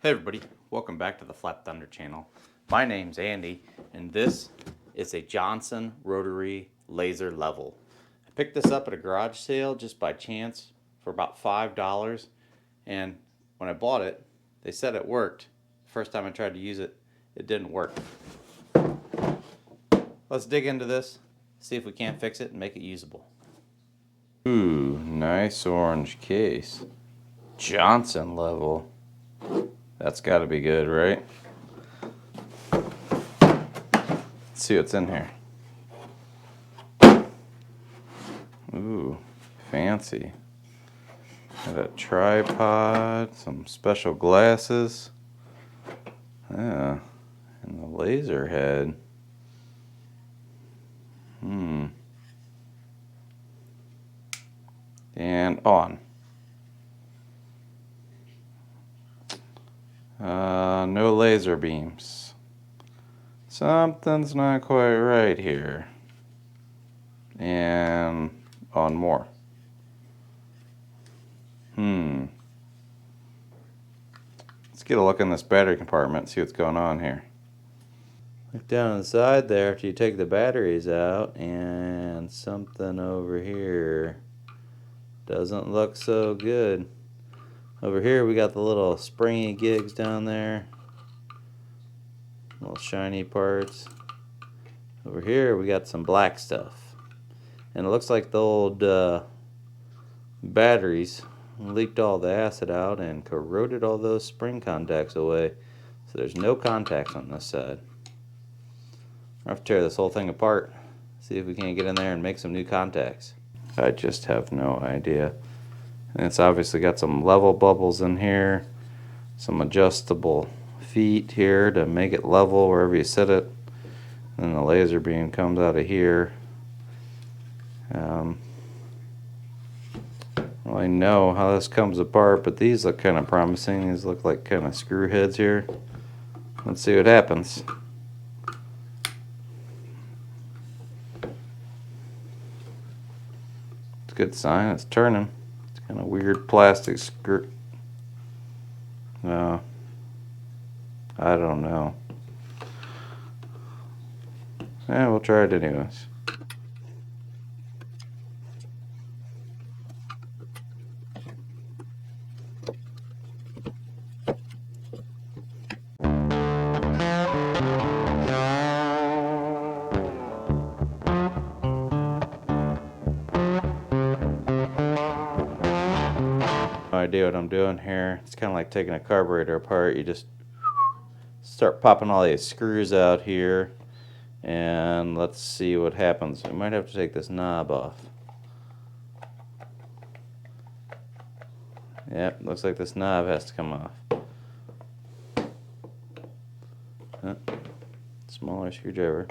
Hey everybody, welcome back to the Flat Thunder channel. My name's Andy, and this is a Johnson Rotary Laser level. I picked this up at a garage sale just by chance for about $5, and when I bought it, they said it worked. First time I tried to use it, it didn't work. Let's dig into this, see if we can't fix it and make it usable. Ooh, nice orange case. Johnson level. That's got to be good, right? Let's see what's in here. Ooh, fancy. Got a tripod, some special glasses. Yeah, and the laser head. And on. No laser beams. Something's not quite right here. And on more. Let's get a look in this battery compartment and see what's going on here. Look down on the side there after you take the batteries out, and something over here doesn't look so good. Over here we got the little springy gigs down there, little shiny parts. Over here we got some black stuff, and it looks like the old batteries leaked all the acid out and corroded all those spring contacts away, so there's no contacts on this side. I'll have to tear this whole thing apart, see if we can't get in there and make some new contacts. I just have no idea. And it's obviously got some level bubbles in here, some adjustable feet here to make it level wherever you set it. And the laser beam comes out of here. Well, I know how this comes apart, but these look kind of promising. These look like kind of screw heads here. Let's see what happens. It's a good sign. It's turning. It's kind of weird plastic screw. I don't know. Yeah, we'll try it anyways. No idea what I'm doing here. It's kind of like taking a carburetor apart. You just start popping all these screws out here, and let's see what happens. We might have to take this knob off. Yep, looks like this knob has to come off. Smaller screwdriver.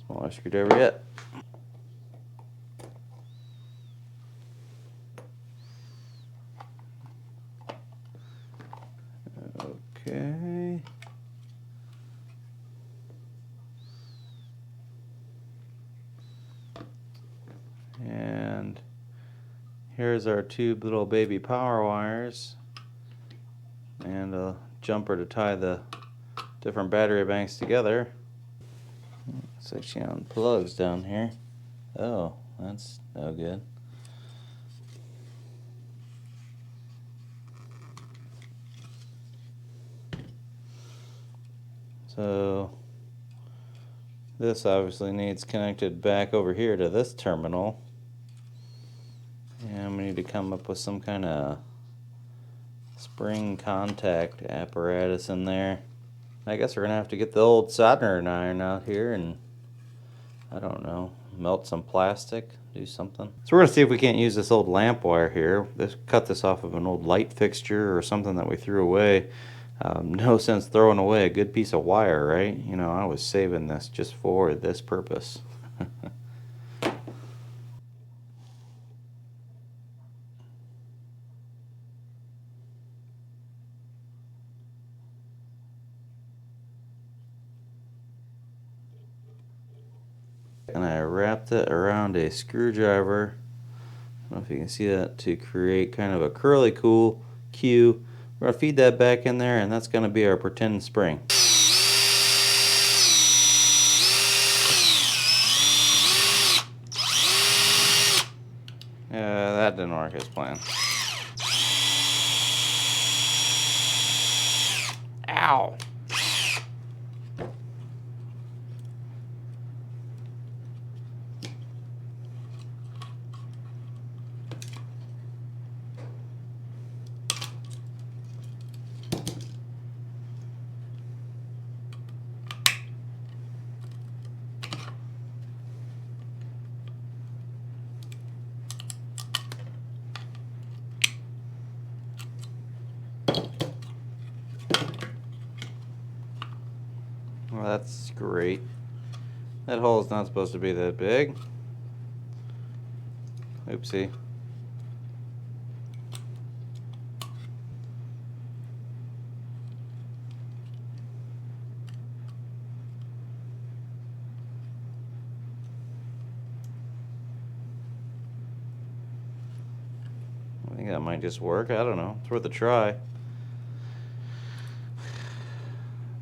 Smaller screwdriver yet. Okay. And here's our two little baby power wires and a jumper to tie the different battery banks together. It's actually on plugs down here. Oh, that's no good. So this obviously needs connected back over here to this terminal, and we need to come up with some kind of spring contact apparatus in there. I guess we're gonna have to get the old soldering iron out here and, I don't know, melt some plastic, do something. So we're gonna see if we can't use this old lamp wire here. Cut this off of an old light fixture or something that we threw away. No sense throwing away a good piece of wire, right? You know, I was saving this just for this purpose. And I wrapped it around a screwdriver. I don't know if you can see that, to create kind of a curly cool Q. We're going to feed that back in there, and that's going to be our pretend spring. Yeah, that didn't work as planned. Ow! Well, that's great. That hole is not supposed to be that big. Oopsie. I think that might just work. I don't know. It's worth a try.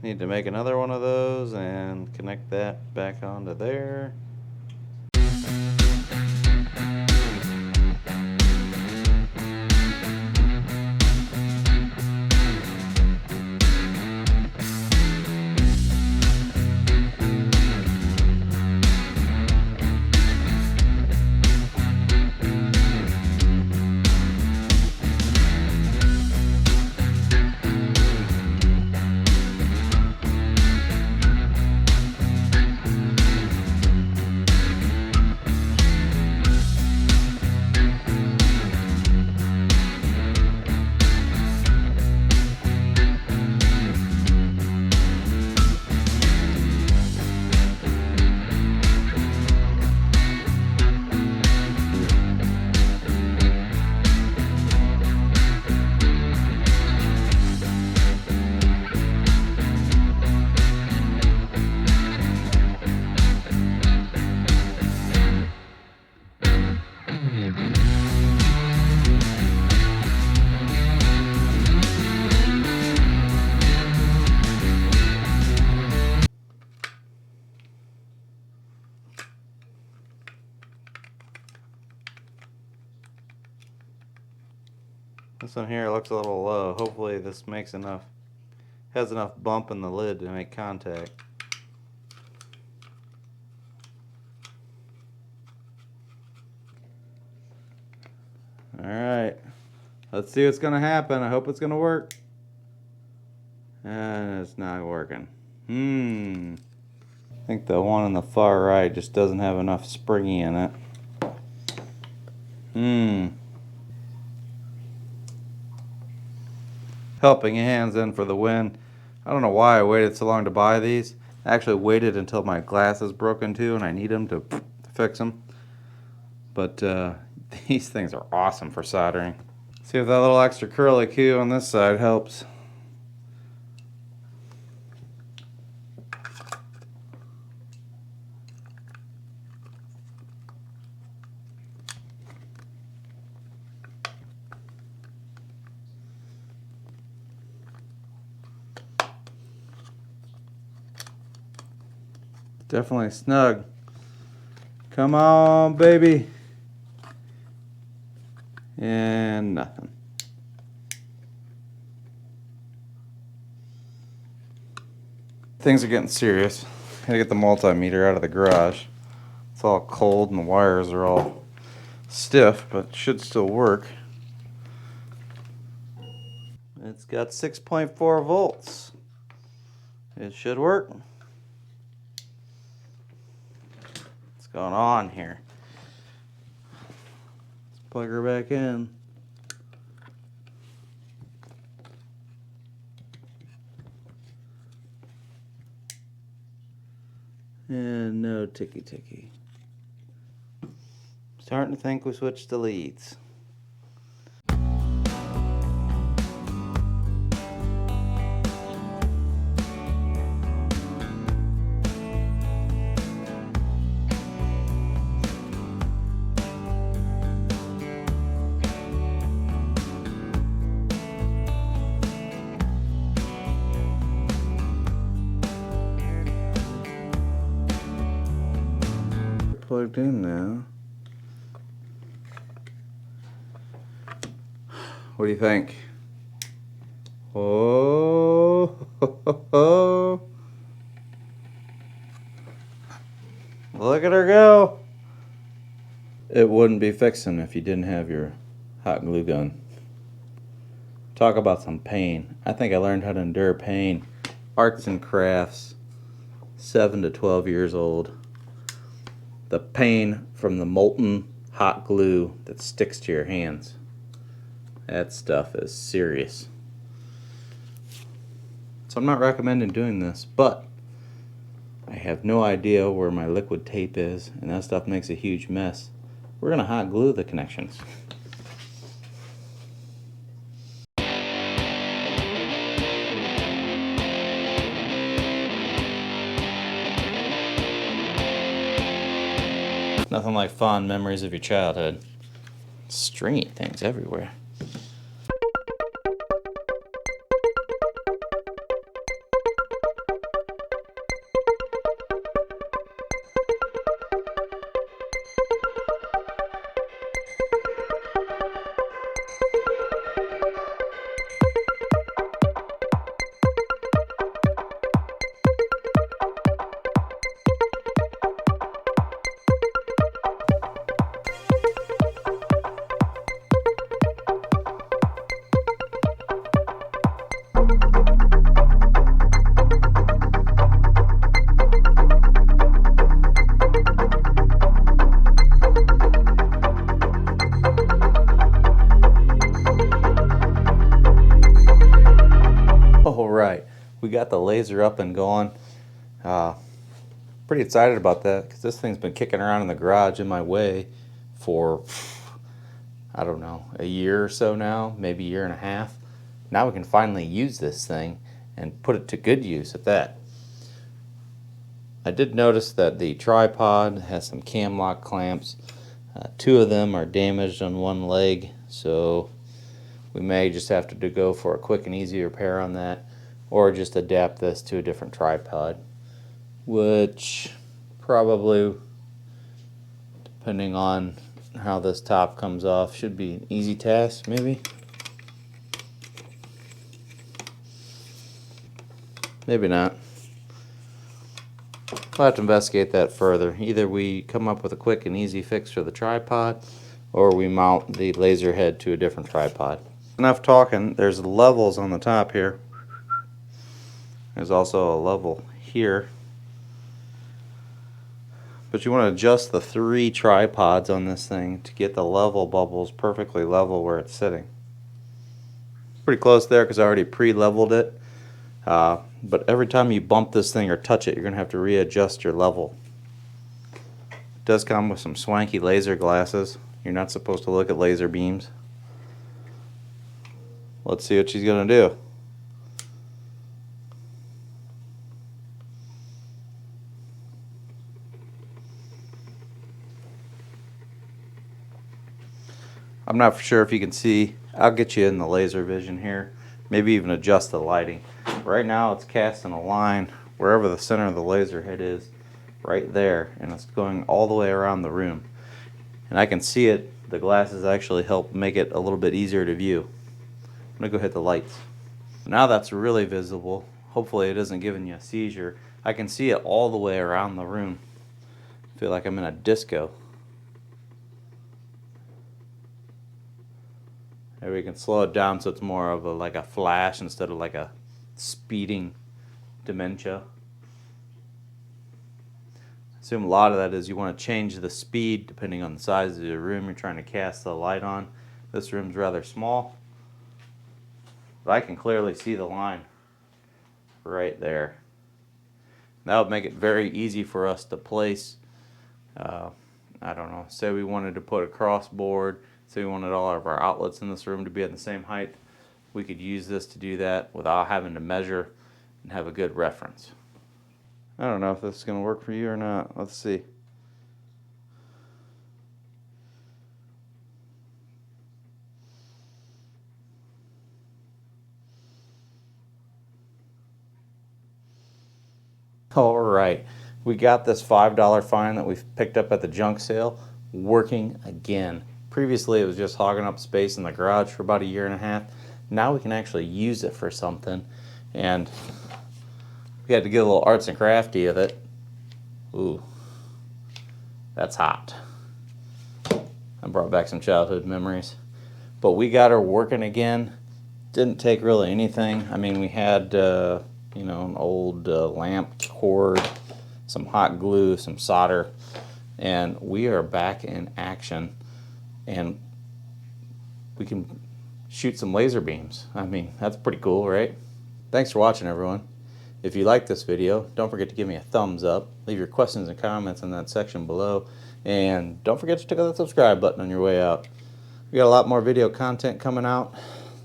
Need to make another one of those and connect that back onto there. This one here looks a little low. Hopefully this makes enough, has enough bump in the lid to make contact. Alright, let's see what's gonna happen. I hope it's gonna work. And it's not working. I think the one on the far right just doesn't have enough springy in it. Helping hands in for the win. I don't know why I waited so long to buy these. I actually waited until my glass is broken too and I need them to fix them. But these things are awesome for soldering. See if that little extra curly Q on this side helps. Definitely snug. Come on, baby. And nothing. Things are getting serious. Gotta get the multimeter out of the garage. It's all cold and the wires are all stiff, but it should still work. It's got 6.4 volts. It should work. What's going on here? Let's plug her back in. And no ticky. Starting to think we switched to leads. plugged in now. What do you think? Oh, look at her go. It wouldn't be fixing if you didn't have your hot glue gun. Talk about some pain. I think I learned how to endure pain. Arts and crafts, 7 to 12 years old. The pain from the molten hot glue that sticks to your hands. That stuff is serious. So I'm not recommending doing this, but I have no idea where my liquid tape is, and that stuff makes a huge mess. We're gonna hot glue the connections. Nothing like fond memories of your childhood. Stringy things everywhere. Alright, we got the laser up and going. Pretty excited about that because this thing's been kicking around in the garage in my way for, I don't know, a year or so now, maybe a year and a half. Now we can finally use this thing and put it to good use at that. I did notice that the tripod has some cam lock clamps. 2 of them are damaged on one leg, so we may just have to go for a quick and easy repair on that, or just adapt this to a different tripod, which probably, depending on how this top comes off, should be an easy task maybe. Maybe not. We'll have to investigate that further. Either we come up with a quick and easy fix for the tripod, or we mount the laser head to a different tripod. Enough talking. There's levels on the top here. There's also a level here. But you want to adjust the 3 tripods on this thing to get the level bubbles perfectly level where it's sitting. Pretty close there because I already pre-leveled it. But every time you bump this thing or touch it, you're going to have to readjust your level. It does come with some swanky laser glasses. You're not supposed to look at laser beams. Let's see what she's going to do. I'm not for sure if you can see. I'll get you in the laser vision here. Maybe even adjust the lighting. Right now it's casting a line wherever the center of the laser head is, right there, and it's going all the way around the room. And I can see it. The glasses actually help make it a little bit easier to view. I'm gonna go hit the lights. Now that's really visible. Hopefully it isn't giving you a seizure. I can see it all the way around the room. I feel like I'm in a disco. Maybe we can slow it down so it's more of like a flash instead of like a speeding dementia. I assume a lot of that is you want to change the speed depending on the size of the room you're trying to cast the light on. This room's rather small, but I can clearly see the line right there. That would make it very easy for us to place, I don't know, say we wanted to put a cross board, say we wanted all of our outlets in this room to be at the same height. We could use this to do that without having to measure and have a good reference. I don't know if this is going to work for you or not. Let's see. All right, We got this $5 fine that we've picked up at the junk sale working again. Previously it was just hogging up space in the garage for about a year and a half. Now we can actually use it for something, and we had to get a little arts and crafty of it. Ooh, that's hot. I brought back some childhood memories. But we got her working again. Didn't take really anything. I mean, we had you know, an old lamp cord, some hot glue, some solder, and we are back in action, and we can shoot some laser beams. I mean, that's pretty cool, right? Thanks for watching, everyone. If you like this video, don't forget to give me a thumbs up. Leave your questions and comments in that section below, and don't forget to click on that subscribe button on your way out. We got a lot more video content coming out.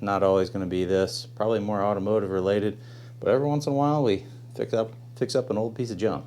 Not always going to be this, probably more automotive related, but every once in a while we fix up an old piece of junk.